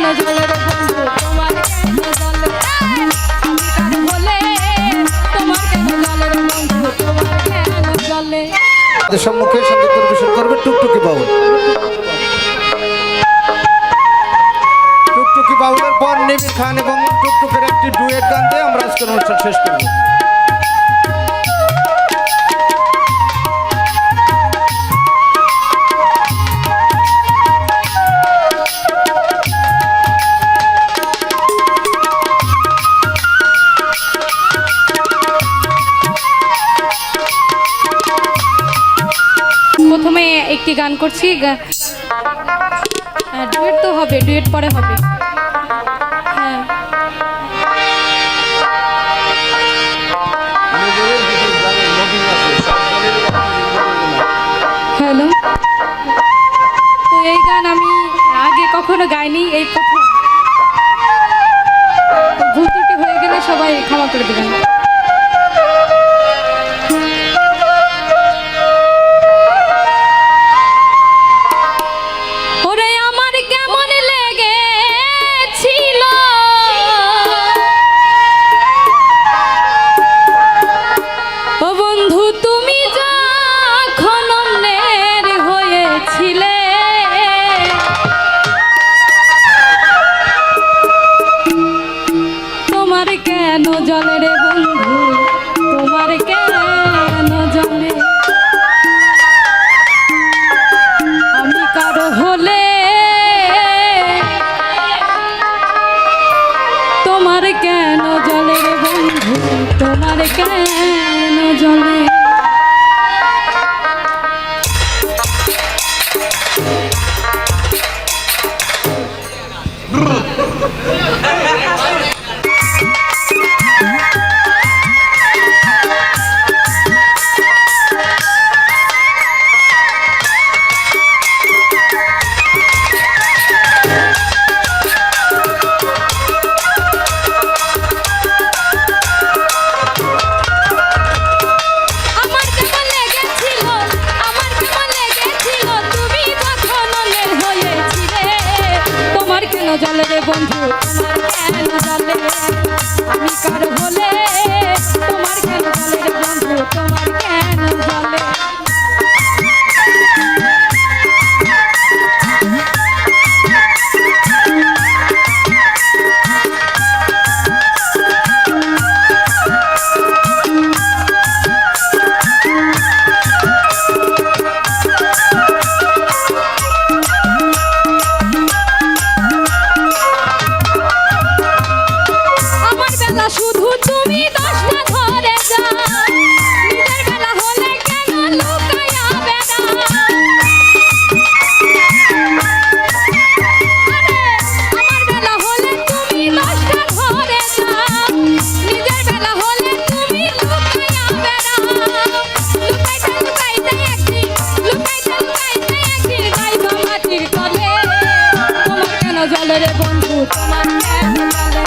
কেন জলে রে বন্ধু তোমার কেন জলে আমি কার বলে তোমার কেন জলে রে বন্ধু তোমার কেন জলে সম্মুখে সঙ্গীত পরিবেশন করবে টুকটুকি বাউল। টুকটুকি বাউলের পর নিবিড় খান এবং টুকটুকের একটি ডুয়েট গান দিয়ে আমরা আজকের অনুষ্ঠান শেষ করব। প্রথমে একটি গান করছি, ডুয়েট তো হবে, ডুয়েট পরে হবে। হ্যাঁ হ্যালো, তো এই গান আমি আগে কখনো গাইনি, এই প্রথম। ভুল ত্রুটি হয়ে গেলে সবাই ক্ষমা করে দেবেন। কেন জলে রে বন্ধু তোমার কেন জলে আমি কারো হলে তোমার কেন জলে রে বন্ধু তোমার কেন জলে জলে রে বন্ধু তোমার কেন জলে আমি কার হলে তোমার কেন জলে রে বন্ধু তোমার কেন জলে শুধু তুমি দশটা ধরে যাও নিজের বেলা হলে কেন লুকায়া বেড়া আমার বেলা হলে তুমি দশটা ধরে যাও নিজের বেলা হলে তুমি লুকায়া বেড়া লুকাইতে একদিন গাইব মাটির তলে তোমার কেন জলে রে বন্ধু তোমার কেন জলে